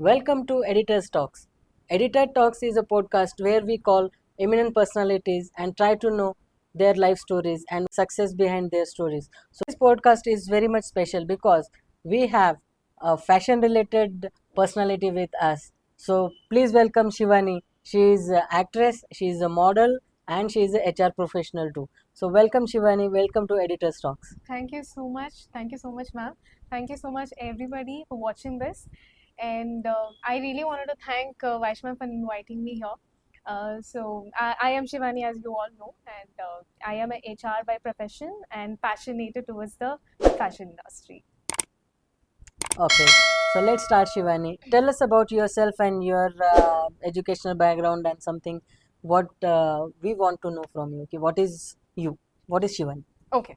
Welcome to Editor's Talks. Editor Talks is a podcast where we call eminent personalities and try to know their life stories and success behind their stories. So, this podcast is very much special because we have a fashion related personality with us. So, please welcome Shivani. She is an actress, she is a model, and she is a HR professional too. So, welcome Shivani, welcome to Editor's Talks. Thank you so much. Thank you so much, ma'am. Thank you so much, everybody, for watching this. And I really wanted to thank Vaishnav for inviting me here. I am Shivani, as you all know, and I am an HR by profession and passionate towards the fashion industry. Okay, so let's start, Shivani. Tell us about yourself and your educational background and something what we want to know from you. Okay, what is you? What is Shivani? Okay,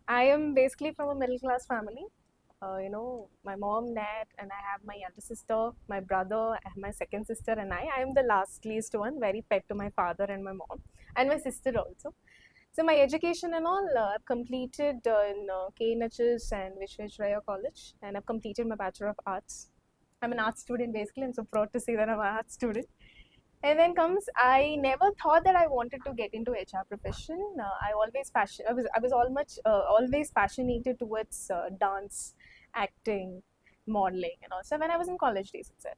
I am basically from a middle class family. My mom, dad, and I have my younger sister, my brother, and my second sister, and I. I am the least one, very pet to my father and my mom, and my sister also. So my education and all, I've completed in KNHS and Vishwesvaraya College, and I've completed my Bachelor of Arts. I'm an art student basically, and so proud to say that I'm an art student. And then comes, I never thought that I wanted to get into HR profession. I was always passionate towards dance, acting, modeling, and also when I was in college days itself.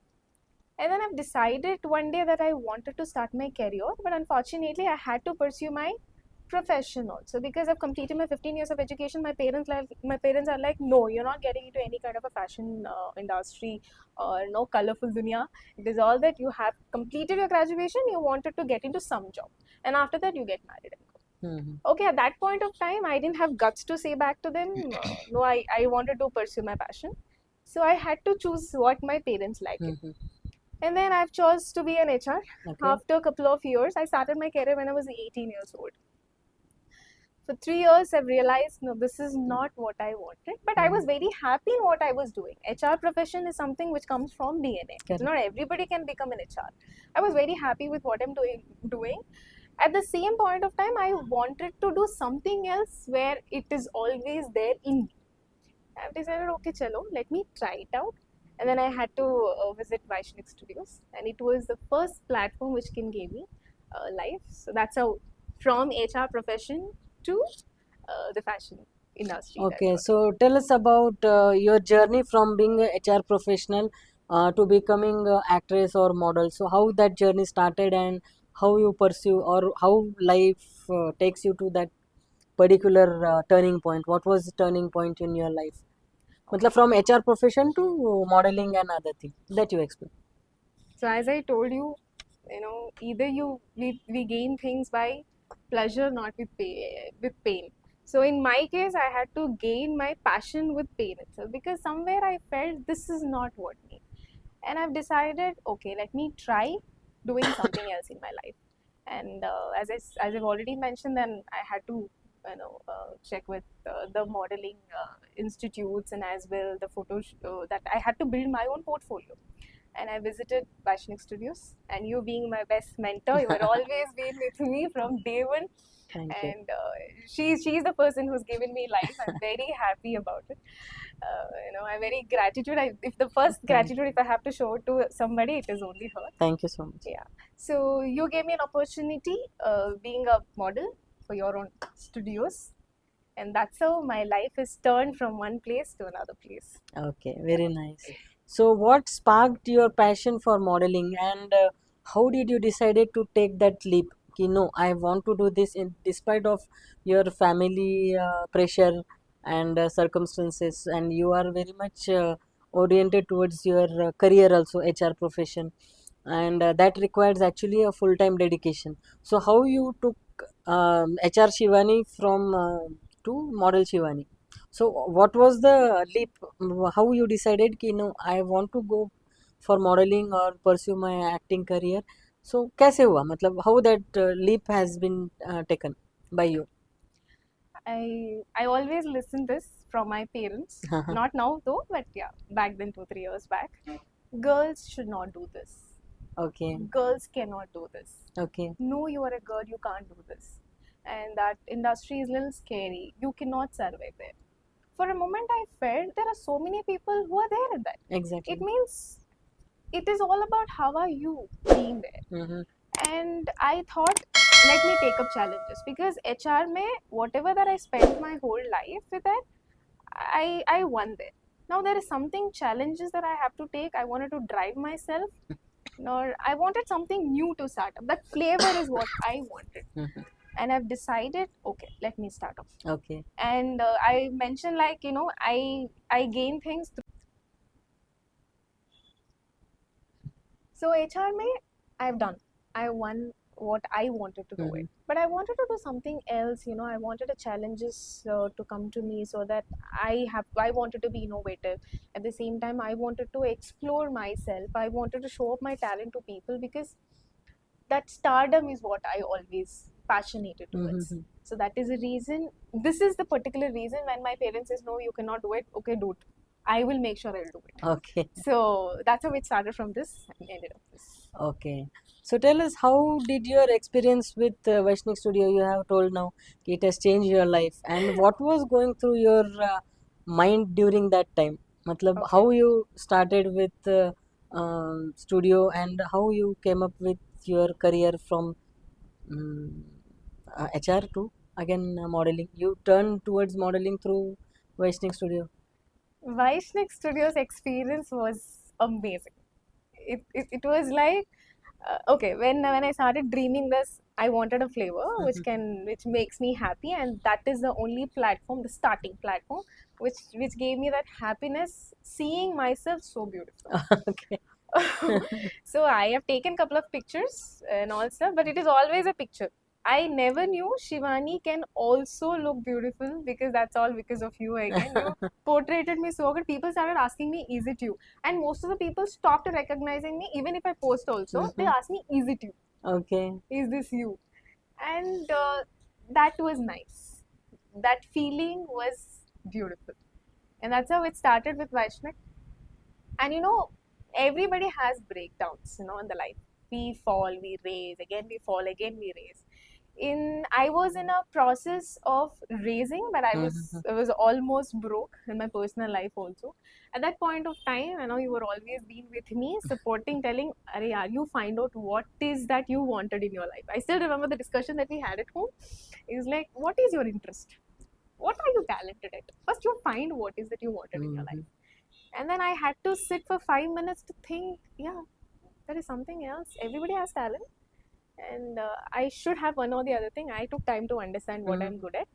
And then I've decided one day that I wanted to start my career, but unfortunately, I had to pursue my profession also because I've completed my 15 years of education. My parents are like, no, you're not getting into any kind of a fashion industry or no colorful dunya. It is all that you have completed your graduation, you wanted to get into some job, and after that you get married and go. Okay, at that point of time, I didn't have guts to say back to them, no, I wanted to pursue my passion. So I had to choose what my parents like. And then I've chose to be an HR. Okay. After a couple of years, I started my career when I was 18 years old. For 3 years, I've realized, no, this is not what I wanted. But I was very happy in what I was doing. HR profession is something which comes from DNA. Correct. Not everybody can become an HR. I was very happy with what I'm doing. At the same point of time, I wanted to do something else where it is always there in me. I've decided, okay, chalo, let me try it out. And then I had to visit Vaishnik Studios, and it was the first platform which can give me life. So that's how, from HR profession to the fashion industry. Okay, so tell us about your journey from being a HR professional to becoming a actress or model. So how that journey started and how you pursue or how life takes you to that particular turning point. What was the turning point in your life? मतलब from HR profession to modeling and other things that you explain. So as I told you, either we gain things by pleasure, not with pain. So in my case, I had to gain my passion with pain itself because somewhere I felt this is not what me. And I've decided, okay, let me try doing something else in my life. And as I've already mentioned, then I had to check with the modeling institutes, and as well the photos that I had to build my own portfolio. And I visited Vaishnik Studios, and you being my best mentor, you were always been with me from day one. Thank you. And she's the person who's given me life. I'm very happy about it. I'm very gratitude. If the first gratitude, if I have to show it to somebody, it is only her. Thank you so much. Yeah. So you gave me an opportunity, being a model for your own studios, and that's how my life is turned from one place to another place. Okay, very nice. So, what sparked your passion for modeling, and how did you decided to take that leap? You know, I want to do this in despite of your family pressure and circumstances, and you are very much oriented towards your career also HR profession, and that requires actually a full time dedication. So, how you took HR Shivani from to model Shivani? So what was the leap? How you decided कि no, I want to go for modeling or pursue my acting career? So कैसे हुआ? मतलब how that leap has been taken by you? I always listen this from my parents. Not now though, but yeah, back then 2 3 years back. Girls should not do this. Okay. Girls cannot do this. Okay. No, you are a girl, you can't do this. And that industry is a little scary. You cannot survive there. For a moment, I felt there are so many people who are there in that. Exactly. It means it is all about how are you being there. Mm-hmm. And I thought, let me take up challenges, because HR mein whatever that I spent my whole life with that, I won there. Now there is something challenges that I have to take. I wanted to drive myself, or I wanted something new to start up. That flavor is what I wanted, Mm-hmm. and I've decided, okay, let me start up. Okay. And I mentioned, like, I gain things. So HR mein I've done. I won what I wanted to do Mm-hmm. it. But I wanted to do something else. I wanted the challenges to come to me, so that I wanted to be innovative. At the same time, I wanted to explore myself. I wanted to show up my talent to people, because that stardom is what I always passionated towards. Mm-hmm. So that is the reason. This is the particular reason when my parents says no, you cannot do it. Okay, do it. I will make sure I'll do it. Okay. So that's how it started from this and ended up this. Okay. So tell us, how did your experience with Vaishnik Studio? You have told now it has changed your life, and what was going through your mind during that time? Matlab, Okay. how you started with studio, and how you came up with your career from um, HR to again modeling. You turned towards modeling through Vaishnik Studio. Vaishnik Studios experience was amazing. It was like, okay, when I started dreaming this, I wanted a flavor Mhm. which makes me happy, and that is the only platform, the starting platform, which gave me that happiness, seeing myself so beautiful. Okay. So I have taken couple of pictures and all stuff, but it is always a picture. I never knew Shivani can also look beautiful, because that's all because of you again. You portrayed me so good. People started asking me, is it you? And most of the people stopped recognizing me. Even if I post also, they Mhm. ask me, is it you? Okay. Is this you? And that was nice. That feeling was beautiful. And that's how it started with Vaishnak. And everybody has breakdowns, in the life. We fall, we raise, again we fall, again we raise. I was in a process of raising, but Mhm. I was almost broke in my personal life also. At that point of time, I know you were always being with me, supporting, telling, Are yaar, you find out what is that you wanted in your life. I still remember the discussion that we had at home. It was like, what is your interest? What are you talented at? First you find what is that you wanted in your life. Mhm. And then I had to sit for 5 minutes to think, yeah, there is something else. Everybody has talent, and I should have one or the other thing. I took time to understand what Mhm. I'm good at,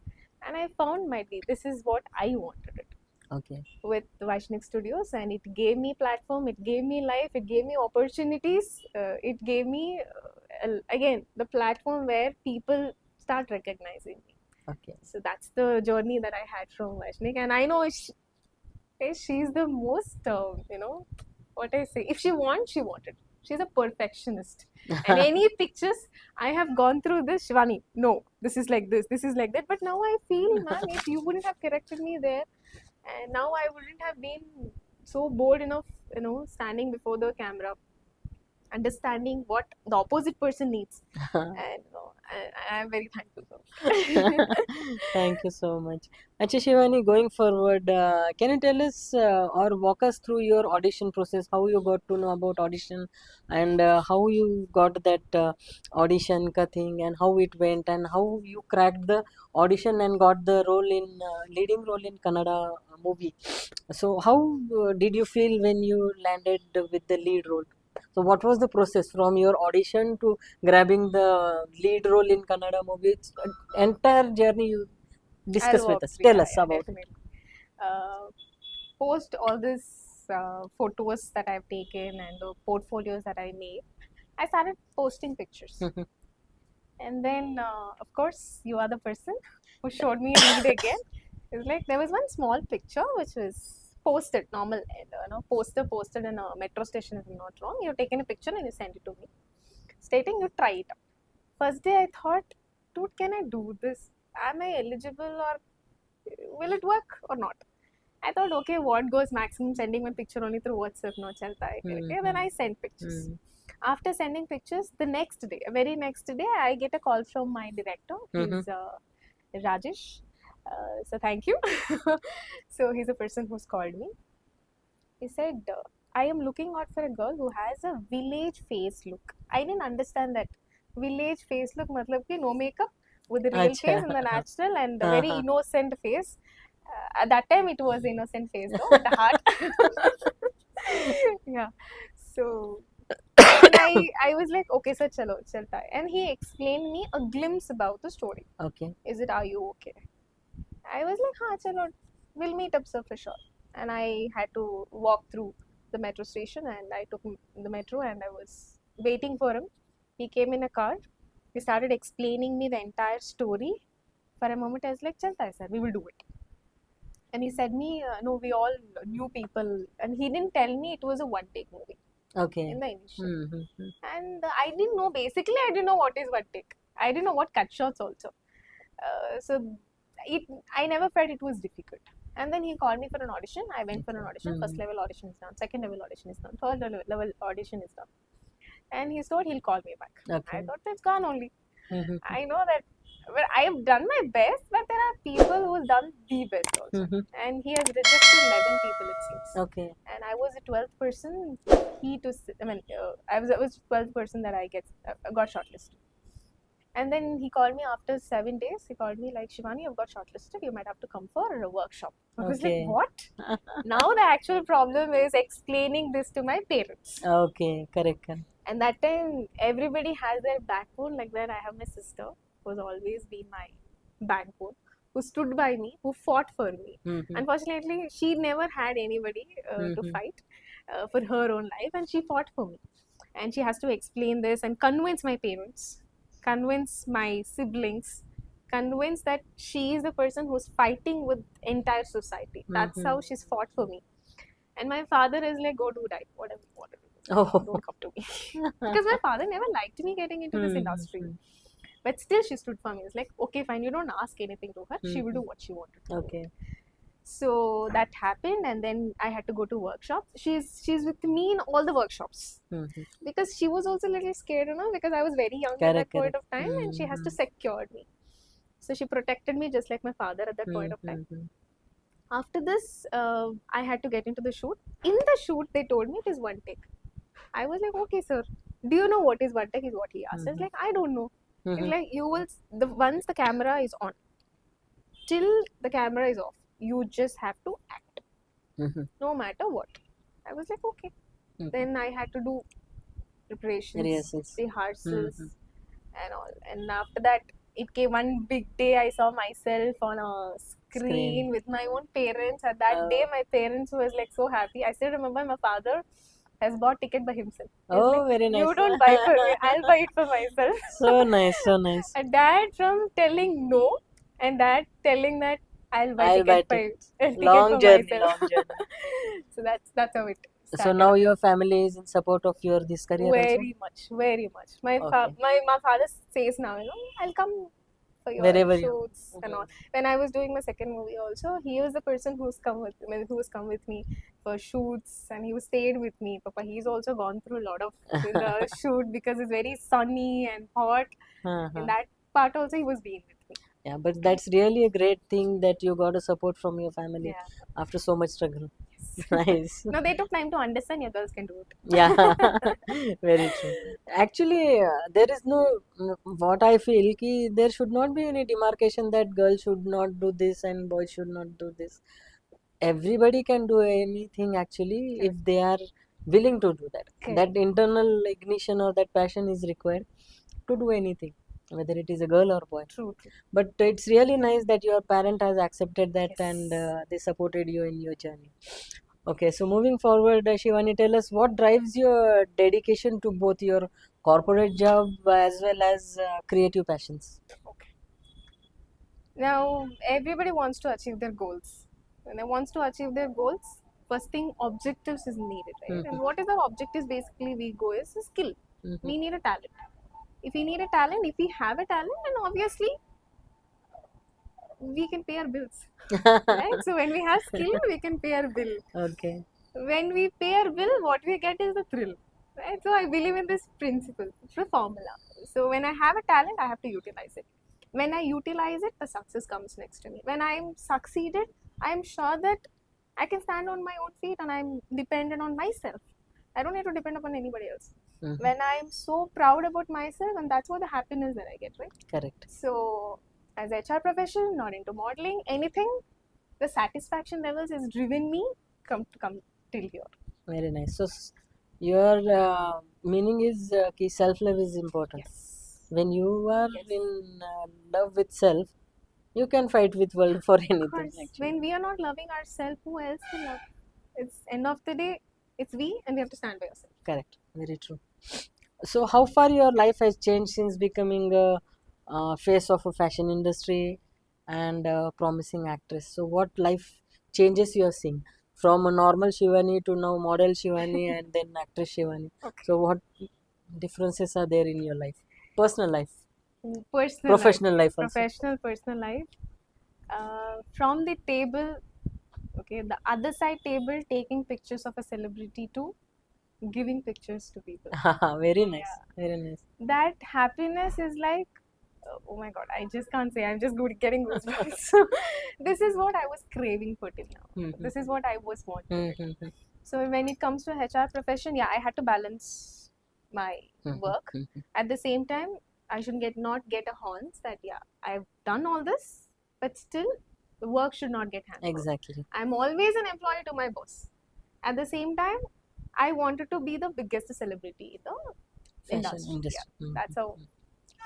and I found might be this is what I wanted it Okay. with Vaishnik Studios, and it gave me platform, it gave me life, it gave me opportunities, it gave me again the platform where people start recognizing me. Okay. So that's the journey that I had from Vaishnik, and I know she's the most, what I say. If she wants, she wanted. She's a perfectionist. And any pictures, I have gone through this, Shivani, no, this is like that. But now I feel, man, if you wouldn't have corrected me there, and now I wouldn't have been so bold enough, standing before the camera, understanding what the opposite person needs. And I'm very thankful for it. Thank you so much. Acha Shivani, going forward, can you tell us or walk us through your audition process? How you got to know about audition, and how you got that audition ka thing, and how it went, and how you cracked the audition and got the role in leading role in Kannada movie. So, how did you feel when you landed with the lead role? So, what was the process from your audition to grabbing the lead role in Kannada movie? It's entire journey you I'll discuss with walk us. through. Tell Yeah, us yeah, about it. definitely. Uh, Post all these photos that I've taken and the portfolios that I made, I started posting pictures. And then, of course, you are the person who showed me lead again. It's like there was one small picture which was posted, normal, and, poster posted in a metro station, if I'm not wrong. You've taken a picture and you sent it to me, stating you try it out. First day I thought, dude, can I do this? Am I eligible, or will it work or not? I thought, okay, what goes, maximum sending one picture only through WhatsApp, no chalta hai. Okay, then I sent pictures. After sending pictures, the next day, very next day, I get a call from my director. He's Rajesh. So thank you. So he's a person who's called me. He said, I am looking out for a girl who has a village face look. I didn't understand that. Village face look matlab ki no makeup with the real अच्छा face and the natural and a हाँ very हाँ innocent face. At that time it was innocent face though, with the heart. Yeah. So and I was like, okay sir, chalo, chalta hai. And he explained me a glimpse about the story. okay Is it, are you okay? I was like, हाँ चलो, we'll meet up sir for sure. And I had to walk through the metro station and I took the metro and I was waiting for him. He came in a car. He started explaining me the entire story. For a moment I was like, चलता है sir, we will do it. And he said me, no, we all knew people. And he didn't tell me it was a one take movie okay in the initial. mm-hmm. And I didn't know, basically I didn't know what is one take. I didn't know what cut shots also. So it, I never felt it was difficult. And then he called me for an audition. I went for an audition. First level audition is done. Second level audition is done. Third level audition is done. And he thought he'll call me back. Okay. I thought that's gone only. Mm-hmm. I know that, well, I have done my best, but there are people who have done the best also. Mm-hmm. And he has rejected 11 people, it seems. Okay. And I was the 12th person. I was 12th person that I got shortlisted. And then he called me after 7 days. He called me like, Shivani, you've got shortlisted. You might have to come for a workshop. I was Okay. like, what? Now the actual problem is explaining this to my parents. Okay, correct. And that time, everybody has their backbone. Like that, I have my sister, who has always been my backbone, who stood by me, who fought for me. Mm-hmm. Unfortunately, she never had anybody to fight for her own life, and she fought for me. And she has to explain this and convince my parents, convince my siblings, convince that she is the person who's fighting with entire society. That's how she's fought for me. And my father is like, go do right, whatever you want to do. Oh. Don't come to me. Because my father never liked me getting into this industry. But still she stood for me. It's like, okay, fine, you don't ask anything to her. She will do what she wanted to do. Okay. So that happened, and then I had to go to workshops. She's with me in all the workshops. Because she was also a little scared, because I was very young at that point of time, and she has to secure me. So she protected me just like my father at that point of time. After this, I had to get into the shoot. In the shoot, they told me it is one take. I was like, okay, sir. Do you know what is one take? Is what he asked. I was like, I don't know. He's like, you will, once the camera is on, till the camera is off, you just have to act. No matter what. I was like, okay. Then I had to do preparations, rehearsals, and all. And after that, it came one big day. I saw myself on a screen with my own parents. At that day, my parents was like so happy. I still remember my father has bought ticket by himself. He's like, very nice. You don't buy for me. I'll buy it for myself. So nice, so nice. And dad from telling no, and dad telling that I'll buy ticket long for journey, myself. long journey. So that's how it started. So now your family is in support of your this career very much. My father says now, I'll come for your Wherever shoots and all. When I was doing my second movie also, he was the person who's come with me for shoots, and he stayed with me. Papa, he's also gone through a lot of the shoot because it's very sunny and hot. In that part also, he was being with me. Yeah, but that's really a great thing that you got a support from your family after so much struggle. Nice. No, they took time to understand your girls can do it. Yeah, very true. Actually, there is no, what I feel, ki there should not be any demarcation that girls should not do this and boys should not do this. Everybody can do anything actually if they are willing to do that. That internal ignition or that passion is required to do anything, whether it is a girl or boy. True. But it's really nice that your parent has accepted that and they supported you in your journey. Okay, so moving forward, Shivani, tell us what drives your dedication to both your corporate job as well as creative passions. Okay. Now, everybody wants to achieve their goals. When they want to achieve their goals, first thing, objectives is needed, right? And what is our objectives? Basically, we go is a skill. We need a talent. If we need a talent, if we have a talent, then obviously we can pay our bills. Right? So when we have skill, we can pay our bill. Okay. When we pay our bill, what we get is the thrill. Right? So I believe in this principle. It's a formula. So when I have a talent, I have to utilize it. When I utilize it, the success comes next to me. When I'm succeeded, I'm sure that I can stand on my own feet and I'm dependent on myself. I don't need to depend upon anybody else. Mhm. When I'm so proud about myself, and that's what the happiness that I get, right? Correct. So, as HR profession, not into modeling, anything, the satisfaction levels is driven me come till here. Very nice. So your meaning is कि self love is important. Yes. When you are Yes. in love with self, you can fight with world for Of anything course, actually. when we are not loving ourselves, who else will love? It's end of the day, it's we, and we have to stand by ourselves. Correct. Very true. So how far your life has changed since becoming a face of a fashion industry and a promising actress? So what life changes you are seeing from a normal Shivani to now model Shivani and then actress Shivani? Okay. So what differences are there in your life? Personal life, Personal life, professional life also. professional, personal life. From the table, okay, the other side table, taking pictures of a celebrity to giving pictures to people. Very nice. Very nice. That happiness is like, oh my god, I just can't say. I'm just getting goosebumps. So this is what I was craving for till now. Mhm. This is what I was wanting. Mhm. So when it comes to HR profession, yeah, I had to balance my Mhm. work. Mhm. At the same time, I should not get a horns that yeah, I've done all this, but still the work should not get hampered. Exactly. I'm always an employee to my boss. At the same time, I wanted to be the biggest celebrity in the Fashion industry. industry. Yeah, Mhm. that's how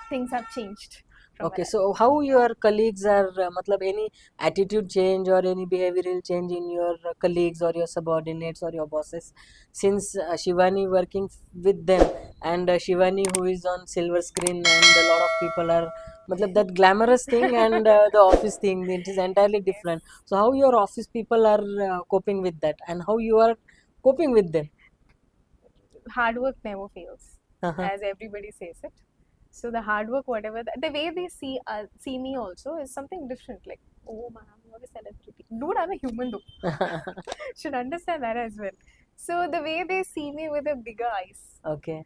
things have changed from Okay, when I so how your colleagues are, matlab any attitude change or any behavioral change in your colleagues or your subordinates or your bosses since Shivani working with them and Shivani who is on silver screen and a lot of people are, matlab that glamorous thing and the office thing, it is entirely different. So how your office people are coping with that and how you are coping with them? hard work never fails, Uh-huh. as everybody says it. So the hard work, whatever the way they see me also is something different. Like, oh man, you're a celebrity, dude. I'm a human though. Should understand that as well. So the way they see me with a bigger eyes, Okay.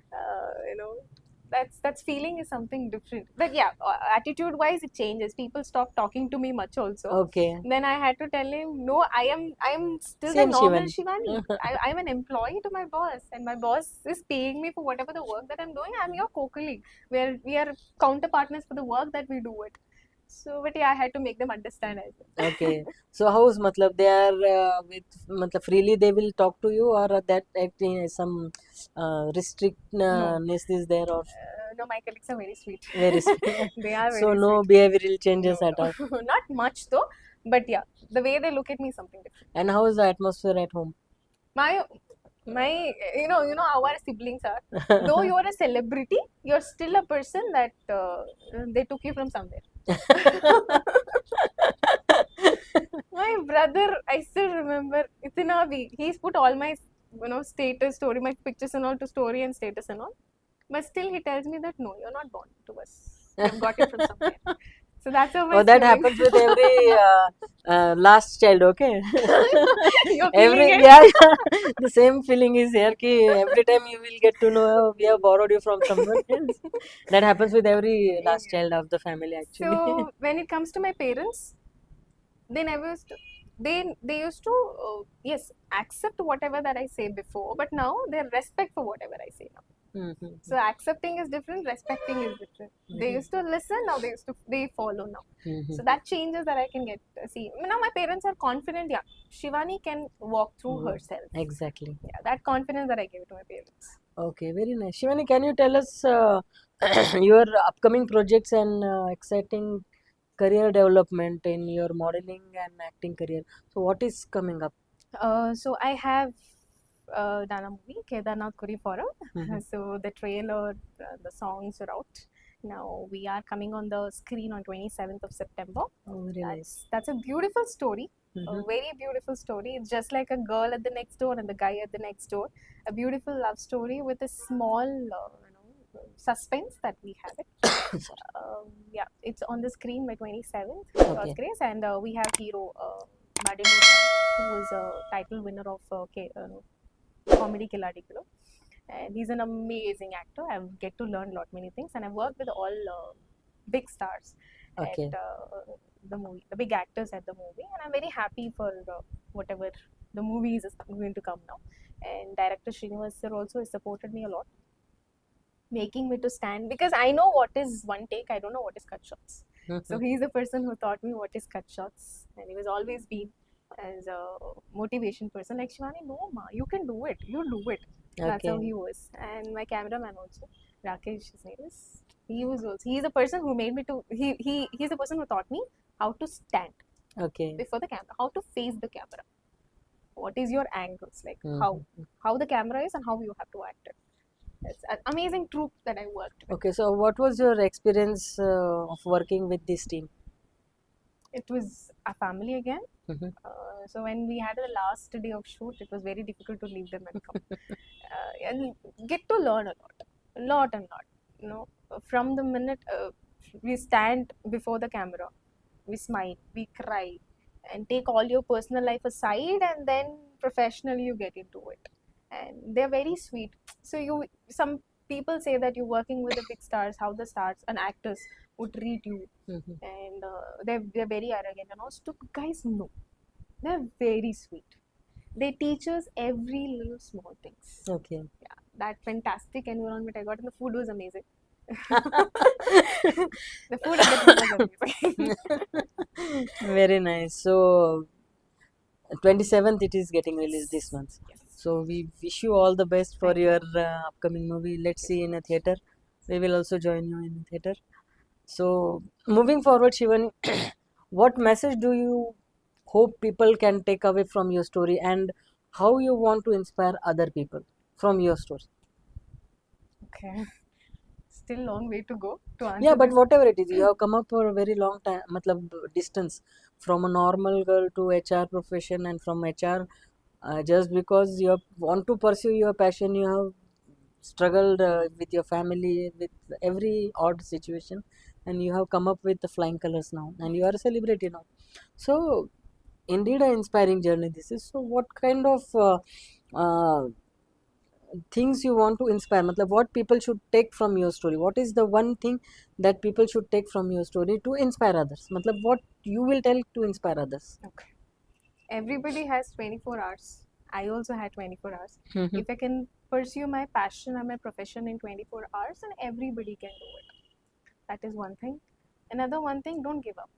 you know, that's feeling is something different. But yeah, attitude wise it changes. People stop talking to me much also. Okay. Then I had to tell him, no, I am still the Same normal Shivani. Shivani. I'm an employee to my boss, and my boss is paying me for whatever the work that I'm doing. I'm your co-colleague. We are counterpartners for the work that we do it. So, but yeah, I had to make them understand as well. Okay. So how's matlab they are with matlab freely they will talk to you or that acting some No, restrictness is there or no, my colleagues are very sweet. very sweet. They are So very no sweet. behavioral changes No, at all. no, not much though. But yeah, the way they look at me is something different. And how is the atmosphere at home? My you know how our siblings are. Though you're a celebrity, you're still a person that they took you from somewhere. My brother, I still remember Itina bhi. He's put all my status story, my pictures and all to story and status and all. But still he tells me that no, you're not born to us. You've got it from somewhere. So that's how my Oh, that siblings. happens with every last child, okay? You're Every feeling it? yeah, yeah, the same feeling is here. Ki every time you will get to know we have borrowed you from someone else. That happens with every last Yeah. child of the family actually. So when it comes to my parents, they never used to, they used to yes accept whatever that I say before, but now they respect for whatever I say now. Mhm. So accepting is different, respecting is different. They used to listen, now they follow now. Mhm. So that changes that I can get see. Now my parents are confident. Yeah, Shivani can walk through herself. Exactly. Yeah, that confidence that I give to my parents. Okay, very nice. Shivani, can you tell us your upcoming projects and exciting career development in your modeling and acting career? So, what is coming up? So I have done a movie, Kedarnath Kuri Forum. Mhm. So the trailer, the songs are out. Now we are coming on the screen on 27th of September. Oh, very nice. That's a beautiful story, a Mhm. very beautiful story. It's just like a girl at the next door and the guy at the next door. A beautiful love story with a small, suspense that we have it. Sorry. Yeah, it's on the screen by 27th, Okay. God's grace, and we have hero Madinu, who was a title winner of Comedy Khiladi Kilo. And he's an amazing actor. I get to learn a lot many things, and I've worked with all big stars Okay. at the movie, the big actors at the movie, and I'm very happy for whatever the movies is going to come now. And director Srinivas sir also has supported me a lot, making me to stand, because I know what is one take, I don't know what is cut shots. So he's the person who taught me what is cut shots, and he was always been as a motivation person. Like, Shivani, no ma, you can do it. You do it. That's how Okay. he was. And my cameraman also, Rakesh, his name is. He was also. He's the person who made me to. He's the person who taught me how to stand Okay. before the camera, how to face the camera. What is your angles, like Mhm. how the camera is and how you have to act it. It's an amazing troupe that I worked with. Okay, so what was your experience of working with this team? It was a family again. Mhm. So when we had the last day of shoot, it was very difficult to leave them and come. And get to learn a lot and lot. You know, from the minute we stand before the camera, we smile, we cry, and take all your personal life aside, and then professionally you get into it. And they're very sweet. So some people say that you're working with the big stars, how the stars and actors would treat you, Mhm. and they're very arrogant and all. So guys, no, they're very sweet. They teach us every little small things. Okay. Yeah, that fantastic environment I got, and the food was amazing. The food at the team was amazing. Very nice. So 27th it is getting released this month. Yes. So we wish you all the best for Thank you. your upcoming movie. Let's see in a theater. We will also join you in a theater. So moving forward, Shivan, what message do you hope people can take away from your story, and how you want to inspire other people from your story? Okay. Still long way to go to Yeah, answer but this. whatever it is, you have come up for a very long time, matlab distance from a normal girl to HR profession, and from HR, just because you want to pursue your passion, you have struggled with your family, with every odd situation, and you have come up with the flying colors now, and you are a celebrity now. So, indeed, an inspiring journey this is. So, what kind of uh, things you want to inspire, matlab what people should take from your story? What is the one thing that people should take from your story to inspire others? Matlab what you will tell to inspire others? Okay. Everybody has 24 hours. I also had 24 hours. Mhm. If I can pursue my passion and my profession in 24 hours, then everybody can do it. That is one thing. Another one thing, don't give up.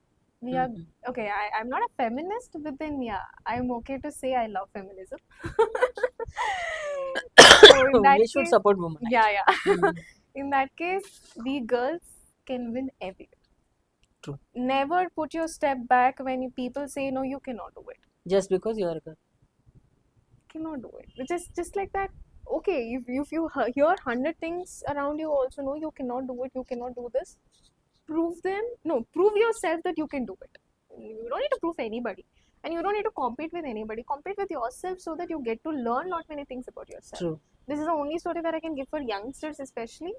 We are Mhm. okay. I'm not a feminist, but then yeah, I'm okay to say I love feminism. So in that We should case, support women yeah, actually. yeah. Mhm. In that case, we girls can win everything. True. Never put your step back when people say no, you cannot do it. Just because you are a girl. Cannot do it. But just like that. Okay, if you hear 100 things around you, also know you cannot do it. You cannot do this. Prove them. No, prove yourself that you can do it. You don't need to prove anybody, and you don't need to compete with anybody. Compete with yourself so that you get to learn lot many things about yourself. True. This is the only story that I can give for youngsters, especially.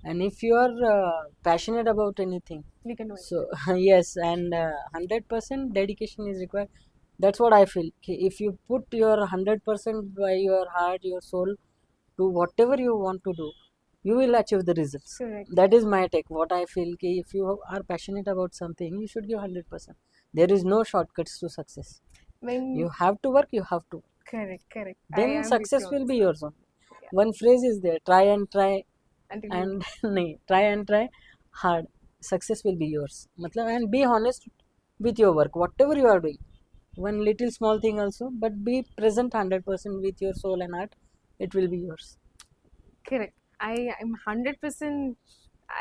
And if you are passionate about anything, We can do so anything. yes, and 100% dedication is required. That's what I feel. If you put your 100% by your heart, your soul, to whatever you want to do, you will achieve the results. Correct. That is my take. What I feel, if you are passionate about something, you should give 100%. There is no shortcuts to success. When You have to work, you have to. correct. I Then am with you success on will this be one. yours only. Yeah. One phrase is there: try and try Until you and nahi, try and try hard. Success will be yours. Matlab, and be honest with your work, whatever you are doing. One little small thing also, but be present 100% with your soul and heart. It will be yours. correct. I am 100%.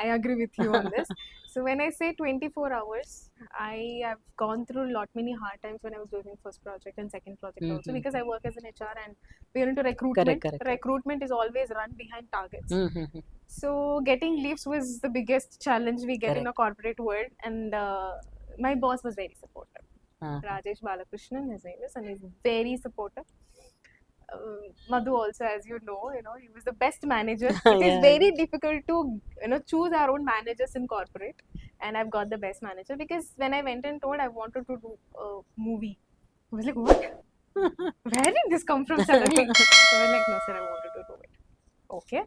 I agree with you on this. So when I say 24 hours, I have gone through a lot many hard times when I was doing first project and second project also, Mhm. because I work as an HR and we are into Correct, recruitment. correct. Recruitment is always run behind targets. Mhm. So getting leaves was the biggest challenge we get in Correct. a corporate world, and my boss was very supportive. Uh-huh. Rajesh Balakrishnan, his name is, and he's very supportive. Madhu also, as you know, he was the best manager. It is Yeah. very difficult to choose our own managers in corporate, and I've got the best manager, because when I went and told I wanted to do a movie, I was like, what? Where did this come from suddenly? So I was like, no sir, I wanted to do it. Okay.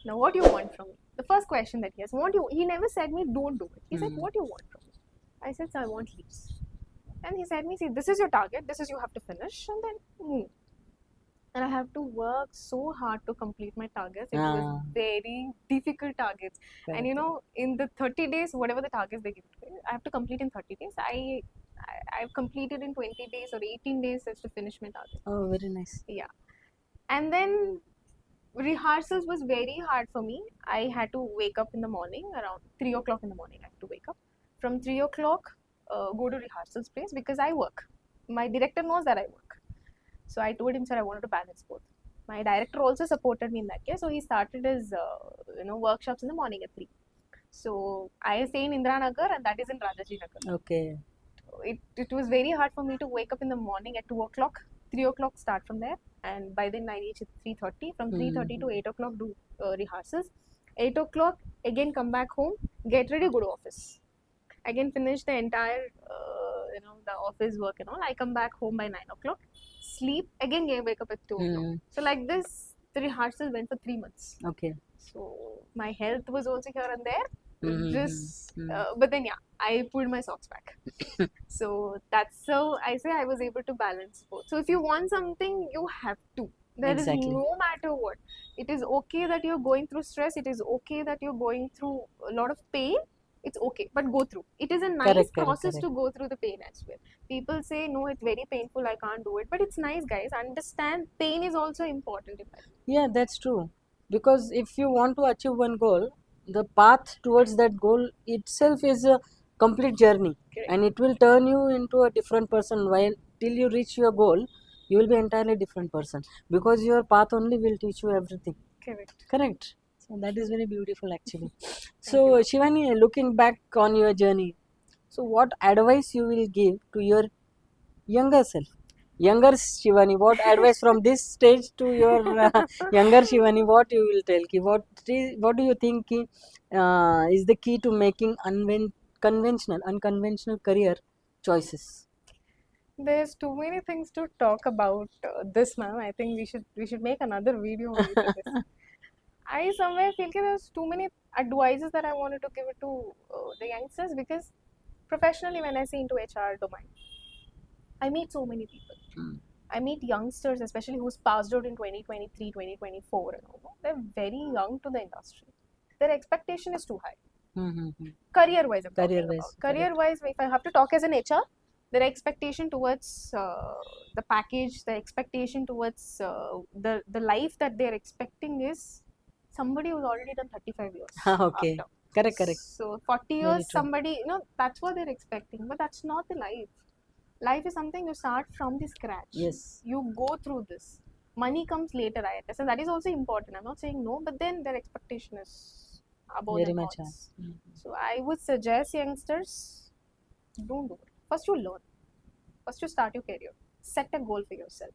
Now what do you want from me? The first question that he has, he never said me don't do it. He said, Mhm. what do you want from me? I said, sir, I want leaves. And he said me, see, this is your target, this is you have to finish, and then move. And I have to work so hard to complete my targets. It was Ah, very difficult targets. And correct. you know, in the 30 days, whatever the targets they give to me, I have to complete in 30 days. I've completed in 20 days or 18 days just to finish my target. Oh, very nice. Yeah. And then rehearsals was very hard for me. I had to wake up in the morning around 3 o'clock in the morning. I have to wake up. From 3 o'clock, go to rehearsals place because I work. My director knows that I work. So I told him, sir, I wanted to balance both. My director also supported me in that case. So he started his, workshops in the morning at 3. So I stay in Indiranagar and that is in Rajaji Nagar. Okay. It was very hard for me to wake up in the morning at 2 o'clock. 3 o'clock start from there, and by then I reach at 3:30. From 3:30 to 8 o'clock do rehearsals. 8 o'clock again come back home, get ready, go to office. Again finish the entire the office work and all. I come back home by 9 o'clock, sleep again, wake up at 2 o'clock. Hmm. So like this, the rehearsal went for 3 months. Okay. So my health was also here and there. Hmm. Just Hmm. but then yeah, I pulled my socks back. So that's how I say I was able to balance both. So if you want something, you have to. There is Exactly. no matter what. It is okay that you're going through stress. It is okay that you're going through a lot of pain. It's okay, but go through. It is a nice Correct, correct, process correct. to go through the pain as well. People say, no, it's very painful, I can't do it. But it's nice, guys. Understand pain is also important in life. Yeah, that's true. Because if you want to achieve one goal, the path towards that goal itself is a complete journey, Correct. and it will turn you into a different person. While till you reach your goal, you will be entirely different person because your path only will teach you everything. Correct. Correct. So that is very beautiful actually. Thank So you. Shivani, looking back on your journey, so what advice you will give to your younger self? Younger Shivani, what advice from this stage to your younger Shivani? What you will tell? What do you think is the key to making unconventional career choices? There's too many things to talk about this, ma'am. I think we should make another video only for this. I somewhere feel that there's too many advices that I wanted to give it to the youngsters because professionally when I see into HR domain, I meet so many people. Mm. I meet youngsters, especially who's passed out in 2023, 2024 and all. They're very young to the industry. Their expectation is too high. Mm-hmm. Career-wise, I'm talking Career-wise, about. correct. Career-wise, if I have to talk as an HR, their expectation towards the package, the expectation towards the life that they're expecting is somebody who's already done 35 years Okay, after. correct. So 40 Very years, true. somebody, that's what they're expecting, but that's not the life. Life is something you start from the scratch. Yes, You go through this. Money comes later, I understand. That is also important. I'm not saying no, but then their expectation is above very them much. odds. So I would suggest youngsters, don't do it. First you learn. First you start your career. Set a goal for yourself.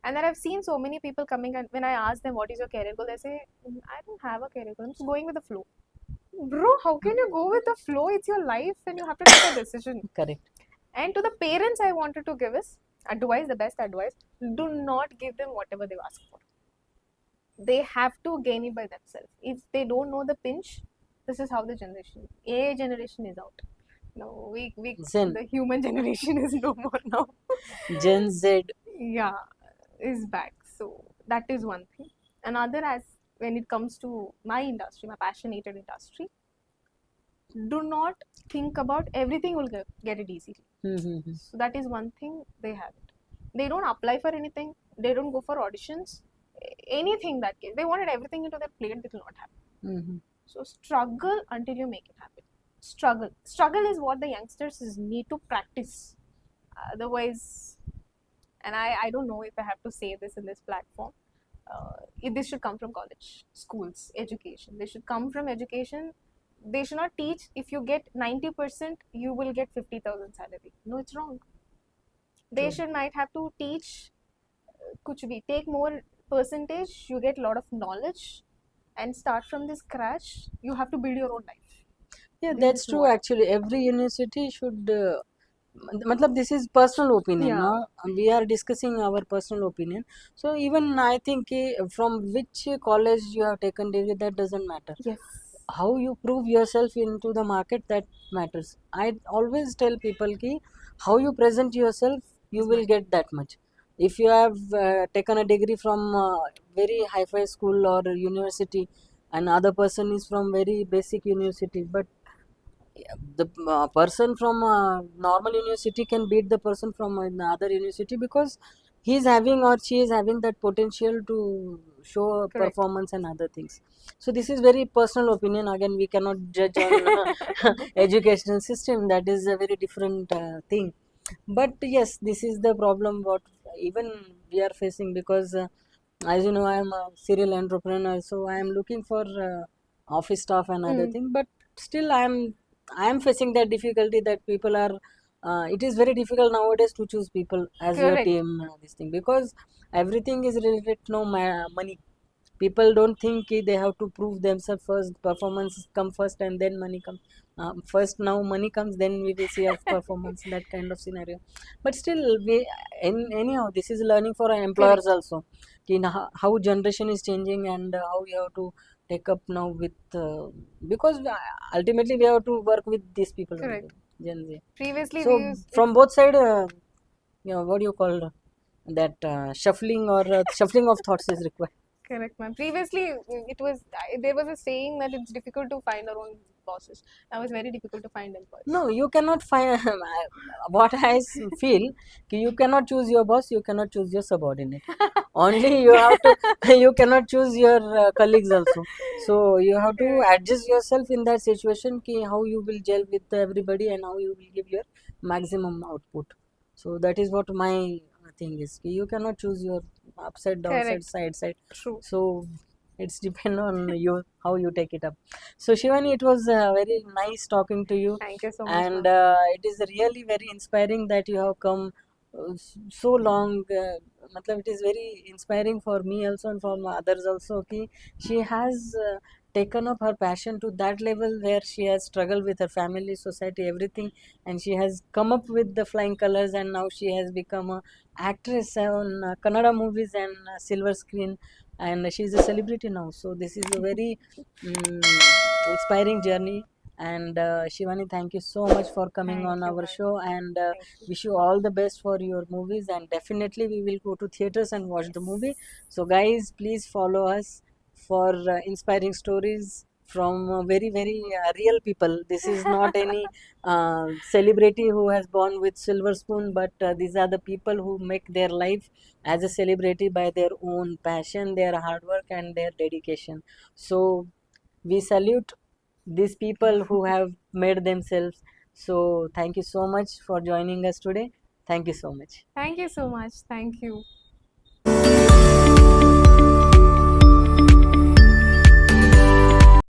And then I've seen so many people coming and when I ask them what is your career goal, they say, I don't have a career goal. I'm just going with the flow. Bro, how can you go with the flow? It's your life and you have to take a decision. Correct. And to the parents, I wanted to give is advice, the best advice. Do not give them whatever they ask for. They have to gain it by themselves. If they don't know the pinch, this is how the AI generation is out. No, Zen. the human generation is no more now. Gen Z. Yeah, is back. So that is one thing. Another, as when it comes to my industry, my passionated industry, do not think about everything will get it easily. Mm-hmm. So that is one thing they have it. They don't apply for anything. They don't go for auditions. Anything that case. They wanted everything into their plate. It will not happen. Mm-hmm. So struggle until you make it happen. Struggle. Struggle is what the youngsters need to practice. Otherwise, and I don't know if I have to say this in this platform. This should come from college, schools, education. They should come from education. They should not teach if you get 90%, you will get 50,000 salary. No, it's wrong. They True. should might have to teach kuch bhi. Take more percentage, you get a lot of knowledge and start from the scratch. You have to build your own life. Yeah, This that's is true what- actually. Every university should matlab this is personal opinion. Yeah. No? We are discussing our personal opinion. So even I think from which college you have taken degree, that doesn't matter. Yes. how you prove yourself into the market, that matters. I always tell people ki how you present yourself, you Is will matter. get that much. If you have taken a degree from very high-fi school or university, and other person is from very basic university, but the person from normal university can beat the person from another university, because he is having or she is having that potential to show Correct. performance and other things. So this is very personal opinion. Again, we cannot judge on educational system. That is a very different thing. But yes, this is the problem what even we are facing, because as you know, I am a serial entrepreneur, so I am looking for office staff and other Hmm. thing. But still, I am facing that difficulty that people are. It is very difficult nowadays to choose people as your Correct. team. This thing, because everything is related to money. People don't think ki they have to prove themselves first, performance come first and then money come first. Now money comes, then we will see of performance, that kind of scenario. But still, we anyhow, this is learning for our employers Correct. also, ki how generation is changing, and how we have to take up now with because ultimately we have to work with these people only, Correct. Gen Z. Previously, So we used from both side, what do you call that, shuffling of thoughts is required. correct, ma'am. Previously, it was there was a saying that it's difficult to find our own bosses. Now it's very difficult to find employees. No, you cannot find. What feel, you cannot choose your boss, you cannot choose your subordinate. Only you have to. You cannot choose your colleagues also. So you have to Correct. adjust yourself in that situation. Ki how you will gel with everybody and how you will give your maximum output. So that is what my thing is. Ki you cannot choose your upside, downside, Correct. side, side. True. So it's depend on you how you take it up. So Shivani, it was very nice talking to you, Thank you so much, and ma'am. it is really very inspiring that you have come so long. Matlab, it is very inspiring for me also and for others also. Ki she has taken up her passion to that level where she has struggled with her family, society, everything, and she has come up with the flying colors, and now she has become a actress on Kannada movies and silver screen, and she is a celebrity now. So this is a very inspiring journey. And Shivani, thank you so much for coming Thank on you, our ma'am. show, and Thank you. wish you all the best for your movies. And definitely, we will go to theaters and watch the movie. Yes. So, guys, please follow us for inspiring stories from very, very real people. This is not any celebrity who has born with silver spoon, but these are the people who make their life as a celebrity by their own passion, their hard work, and their dedication. So, we salute these people who have made themselves. So thank you so much for joining us today. Thank you so much. Thank you so much. Thank you.